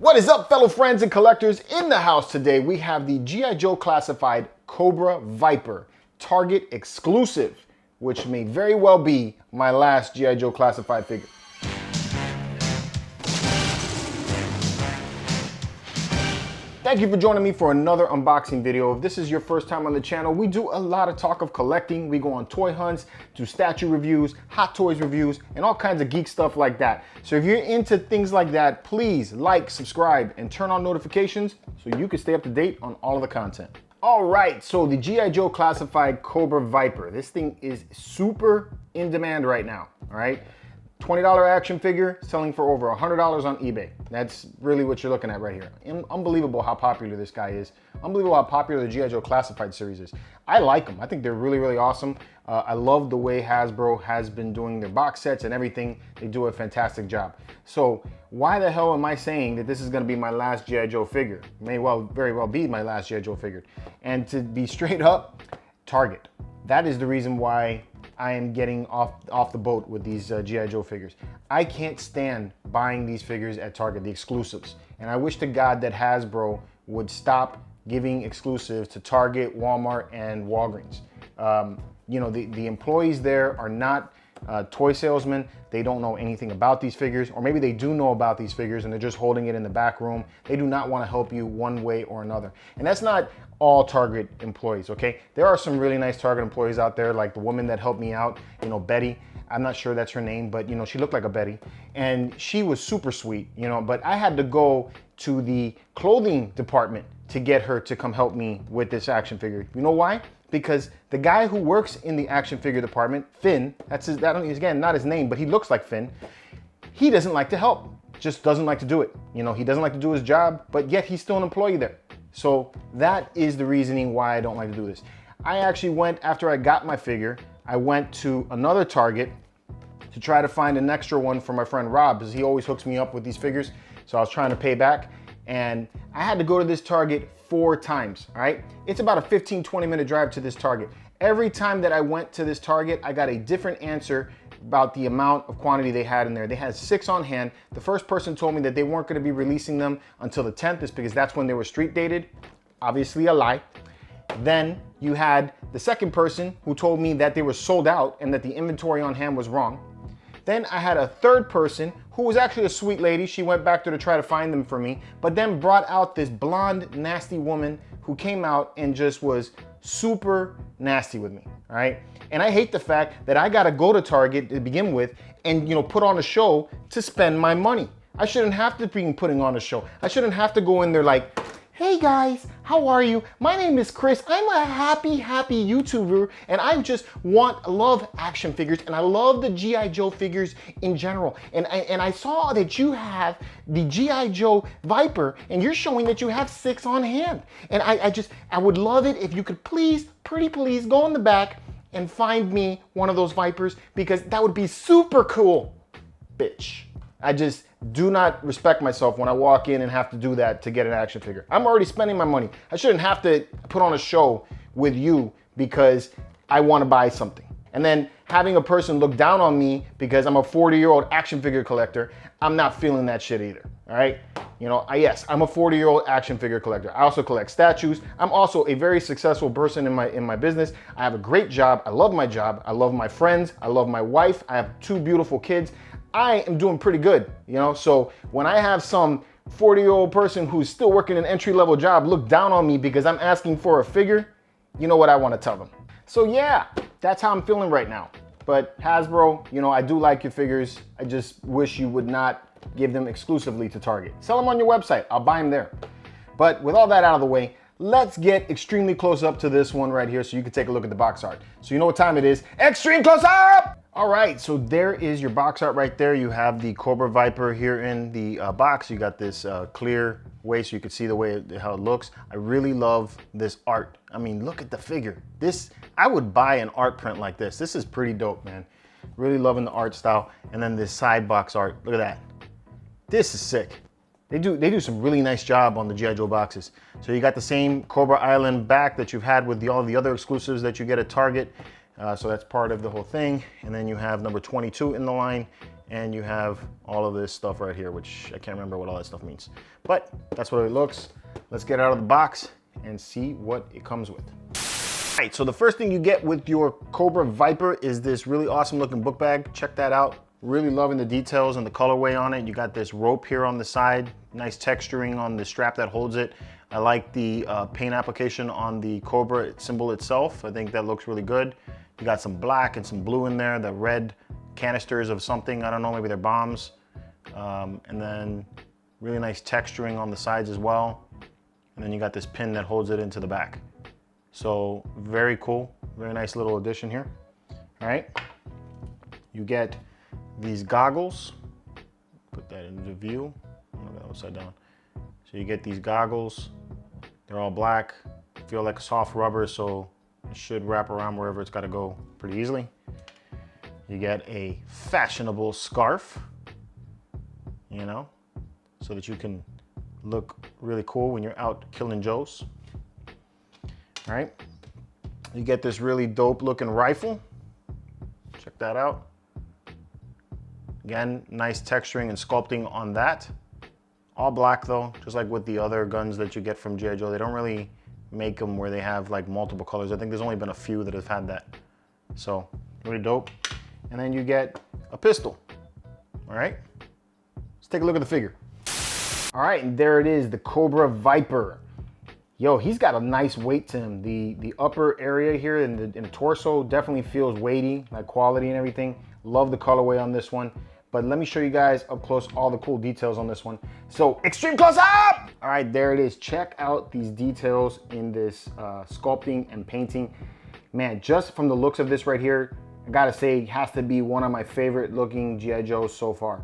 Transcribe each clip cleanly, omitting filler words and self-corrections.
What is up, fellow friends and collectors? In the house today, we have the G.I. Joe classified Cobra Viper, Target exclusive, which may very well be my last G.I. Joe classified figure. Thank you for joining me for another unboxing video. If this is your first time on the channel, we do a lot of talk of collecting. We go on toy hunts, do statue reviews, Hot Toys reviews, and all kinds of geek stuff like that. So if you're into things like that, please like, subscribe, and turn on notifications so you can stay up to date on all of the content. All right, so the G.I. Joe classified Cobra Viper. This thing is super in demand right now, all right? $20 action figure selling for over $100 on eBay. That's really what you're looking at right here. Unbelievable how popular this guy is. Unbelievable how popular the G.I. Joe Classified series is. I like them. I think they're really, really awesome. I love the way Hasbro has been doing their box sets and everything. They do a fantastic job. So why the hell am I saying that this is gonna be my last G.I. Joe figure? May very well be my last G.I. Joe figure. And to be straight up, Target. That is the reason why I am getting off the boat with these G.I. Joe figures. I can't stand buying these figures at Target, the exclusives. And I wish to God that Hasbro would stop giving exclusives to Target, Walmart, and Walgreens. You know, the employees there are not toy salesmen. They don't know anything about these figures, or maybe they do know about these figures and they're just holding it in the back room. They do not want to help you one way or another. And that's not all Target employees, okay? There are some really nice Target employees out there, like the woman that helped me out, you know, Betty. I'm not sure that's her name, but you know, she looked like a Betty. And she was super sweet, you know, but I had to go to the clothing department to get her to come help me with this action figure. You know why? Because the guy who works in the action figure department, Finn, that's his, again, not his name, but he looks like Finn. He doesn't like to help, just doesn't like to do it. You know, he doesn't like to do his job, but yet he's still an employee there. So that is the reasoning why I don't like to do this. I actually went, after I got my figure, I went to another Target to try to find an extra one for my friend Rob, because he always hooks me up with these figures. So I was trying to pay back, and I had to go to this Target 4 times, all right? It's about a 15-20 minute drive to this Target. Every time that I went to this Target, I got a different answer about the amount of quantity they had in there. They had 6 on hand. The first person told me that they weren't gonna be releasing them until the 10th, is because that's when they were street dated. Obviously a lie. Then you had the second person who told me that they were sold out and that the inventory on hand was wrong. Then I had a third person who was actually a sweet lady. She went back there to try to find them for me, but then brought out this blonde, nasty woman who came out and just was super nasty with me, all right? And I hate the fact that I gotta go to Target to begin with and, you know, put on a show to spend my money. I shouldn't have to be putting on a show. I shouldn't have to go in there like, hey guys, how are you? My name is Chris. I'm a happy YouTuber, and I just love action figures, and I love the G.I. Joe figures in general. And I saw that you have the G.I. Joe Viper, and you're showing that you have 6 on hand. And I would love it if you could please, pretty please, go in the back and find me one of those Vipers, because that would be super cool, bitch. I just do not respect myself when I walk in and have to do that to get an action figure. I'm already spending my money. I shouldn't have to put on a show with you because I want to buy something. And then having a person look down on me because I'm a 40-year-old action figure collector, I'm not feeling that shit either, all right? You know, yes, I'm a 40-year-old action figure collector. I also collect statues. I'm also a very successful person in my business. I have a great job. I love my job. I love my friends. I love my wife. I have 2 beautiful kids. I am doing pretty good, you know? So when I have some 40-year-old person who's still working an entry-level job look down on me because I'm asking for a figure, you know what I want to tell them. So yeah, that's how I'm feeling right now. But Hasbro, you know, I do like your figures. I just wish you would not give them exclusively to Target. Sell them on your website. I'll buy them there. But with all that out of the way, let's get extremely close up to this one right here so you can take a look at the box art. So you know what time it is. Extreme close up! All right, so there is your box art right there. You have the Cobra Viper here in the box. You got this clear way so you can see the way how it looks. I really love this art. I mean, look at the figure. I would buy an art print like this. This is pretty dope, man. Really loving the art style. And then this side box art, look at that. This is sick. They do some really nice job on the G.I. Joe boxes. So you got the same Cobra Island back that you've had with all the other exclusives that you get at Target. So that's part of the whole thing. And then you have number 22 in the line, and you have all of this stuff right here, which I can't remember what all that stuff means. But that's what it looks. Let's get it out of the box and see what it comes with. All right, so the first thing you get with your Cobra Viper is this really awesome looking book bag. Check that out. Really loving the details and the colorway on it. You got this rope here on the side, nice texturing on the strap that holds it. I like the paint application on the Cobra symbol itself. I think that looks really good. You got some black and some blue in there, the red canisters of something, I don't know, maybe they're bombs. And then really nice texturing on the sides as well. And then you got this pin that holds it into the back. So very cool, very nice little addition here. All right, you get these goggles. Put that into view, upside down. So you get these goggles, they're all black, feel like a soft rubber, so it should wrap around wherever it's gotta go pretty easily. You get a fashionable scarf, you know, so that you can look really cool when you're out killing Joes. All right, you get this really dope looking rifle. Check that out. Again, nice texturing and sculpting on that. All black though, just like with the other guns that you get from G.I. Joe. They don't really make them where they have like multiple colors. I think there's only been a few that have had that. So really dope. And then you get a pistol. All right, let's take a look at the figure. All right, and there it is, the Cobra Viper. Yo, he's got a nice weight to him. The upper area here in the torso definitely feels weighty, like quality and everything. Love the colorway on this one. But let me show you guys up close all the cool details on this one. So extreme close up! All right, there it is. Check out these details in this sculpting and painting. Man, just from the looks of this right here, I gotta say, has to be one of my favorite looking G.I. Joes so far.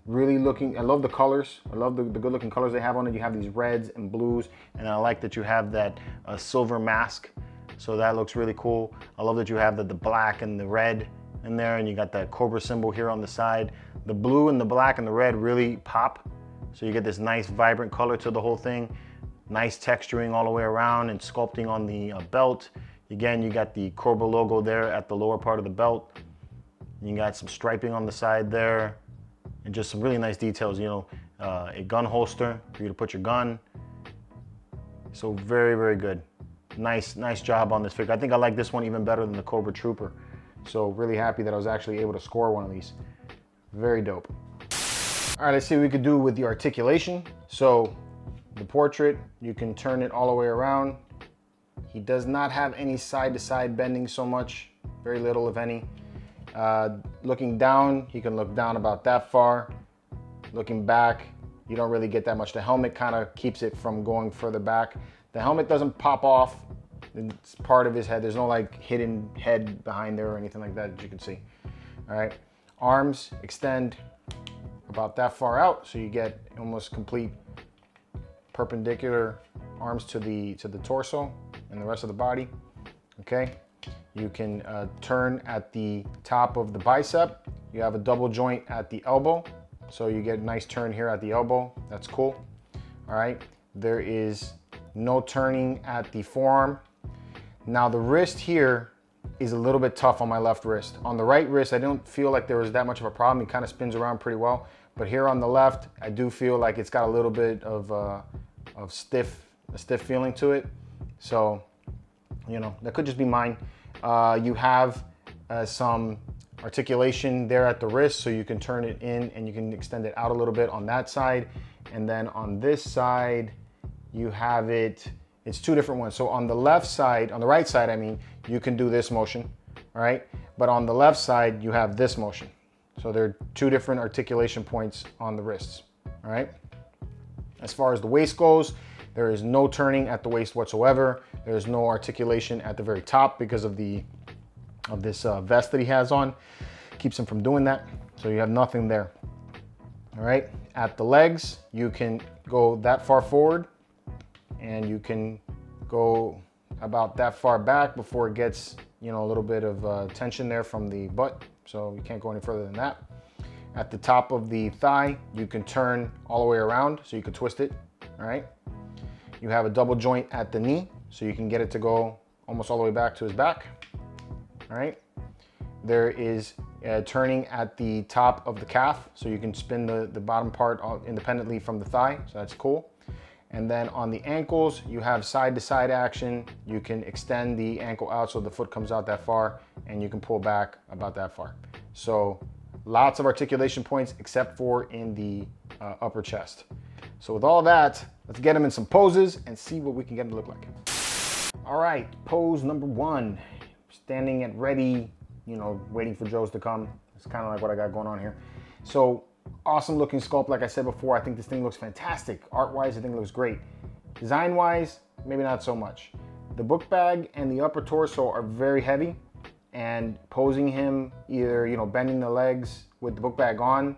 Really looking, I love the colors. I love the good looking colors they have on it. You have these reds and blues, and I like that you have that silver mask. So that looks really cool. I love that you have the black and the red in there, and you got that Cobra symbol here on the side. The blue and the black and the red really pop. So you get this nice vibrant color to the whole thing. Nice texturing all the way around and sculpting on the belt. Again, you got the Cobra logo there at the lower part of the belt. You got some striping on the side there. And just some really nice details, you know, a gun holster for you to put your gun. So very, very good. Nice job on this figure. I think I like this one even better than the Cobra Trooper. So really happy that I was actually able to score one of these. Very dope. All right, let's see what we could do with the articulation. So the portrait, you can turn it all the way around. He does not have any side-to-side bending so much, very little if any. Looking down, he can look down about that far. Looking back, you don't really get that much. The helmet kind of keeps it from going further back. The helmet doesn't pop off. It's part of his head. There's no like hidden head behind there or anything like that you can see. All right, arms extend about that far out, so you get almost complete perpendicular arms to the torso and the rest of the body. Okay. You can turn at the top of the bicep. You have a double joint at the elbow. So you get a nice turn here at the elbow. That's cool. All right. There is no turning at the forearm. Now the wrist here is a little bit tough on my left wrist. On the right wrist, I don't feel like there was that much of a problem. It kind of spins around pretty well. But here on the left, I do feel like it's got a little bit of stiff feeling to it. So, you know, that could just be mine. You have some articulation there at the wrist, so you can turn it in and you can extend it out a little bit on that side. And then on this side, you have it's two different ones. So on the left side, on the right side, I mean, you can do this motion, all right? But on the left side, you have this motion. So there are two different articulation points on the wrists, all right? As far as the waist goes, there is no turning at the waist whatsoever. There's no articulation at the very top because of this vest that he has on. Keeps him from doing that. So you have nothing there. All right. At the legs, you can go that far forward and you can go about that far back before it gets, you know, a little bit of tension there from the butt. So you can't go any further than that. At the top of the thigh, you can turn all the way around so you can twist it. All right. You have a double joint at the knee, so you can get it to go almost all the way back to his back. All right. there is turning at the top of the calf, so you can spin the bottom part independently from the thigh, so that's cool. And then on the ankles, you have side-to-side action. You can extend the ankle out so the foot comes out that far, and you can pull back about that far. So lots of articulation points except for in the upper chest. So with all that, let's get him in some poses and see what we can get him to look like. All right, pose number 1. Standing at ready, you know, waiting for Joe's to come. It's kind of like what I got going on here. So awesome looking sculpt. Like I said before, I think this thing looks fantastic. Art-wise, I think it looks great. Design-wise, maybe not so much. The book bag and the upper torso are very heavy, and posing him either, you know, bending the legs with the book bag on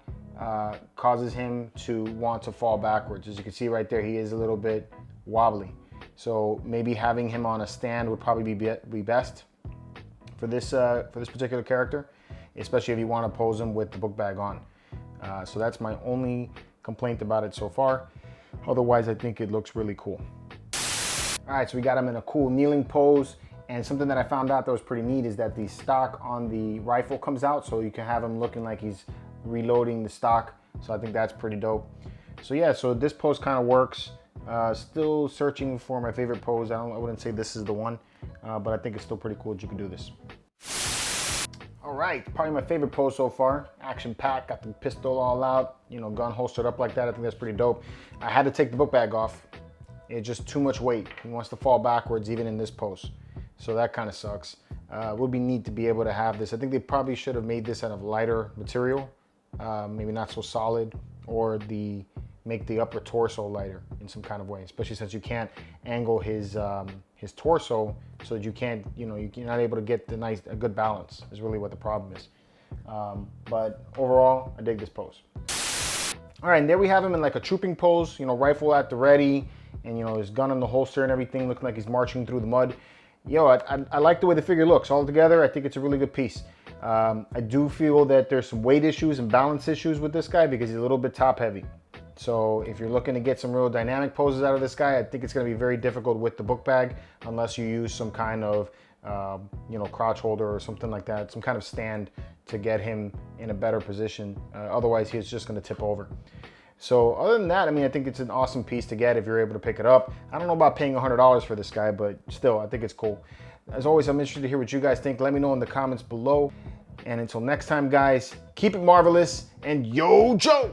causes him to want to fall backwards. As you can see right there, he is a little bit wobbly. So maybe having him on a stand would probably be best for this particular character, especially if you want to pose him with the book bag on. So that's my only complaint about it so far. Otherwise, I think it looks really cool. All right, so we got him in a cool kneeling pose. And something that I found out that was pretty neat is that the stock on the rifle comes out, so you can have him looking like he's reloading the stock. So I think that's pretty dope. So yeah, so this pose kind of works. Still searching for my favorite pose. I wouldn't say this is the one, but I think it's still pretty cool that you can do this. All right, probably my favorite pose so far. Action packed, got the pistol all out, you know, gun holstered up like that. I think that's pretty dope. I had to take the book bag off. It's just too much weight. He wants to fall backwards even in this pose. So that kind of sucks. It would be neat to be able to have this. I think they probably should have made this out of lighter material, maybe not so solid, or make the upper torso lighter in some kind of way, especially since you can't angle his torso, so that you can't, you know, you're not able to get a good balance is really what the problem is. But overall, I dig this pose. All right, and there we have him in like a trooping pose, you know, rifle at the ready, and you know, his gun in the holster and everything, looking like he's marching through the mud. Yo, I like the way the figure looks. All together, I think it's a really good piece. I do feel that there's some weight issues and balance issues with this guy because he's a little bit top heavy. So if you're looking to get some real dynamic poses out of this guy, I think it's going to be very difficult with the book bag unless you use some kind of, you know, crotch holder or something like that, some kind of stand to get him in a better position. Otherwise, he's just going to tip over. So other than that, I mean, I think it's an awesome piece to get if you're able to pick it up. I don't know about paying $100 for this guy, but still, I think it's cool. As always, I'm interested to hear what you guys think. Let me know in the comments below. And until next time, guys, keep it marvelous and yo, Joe!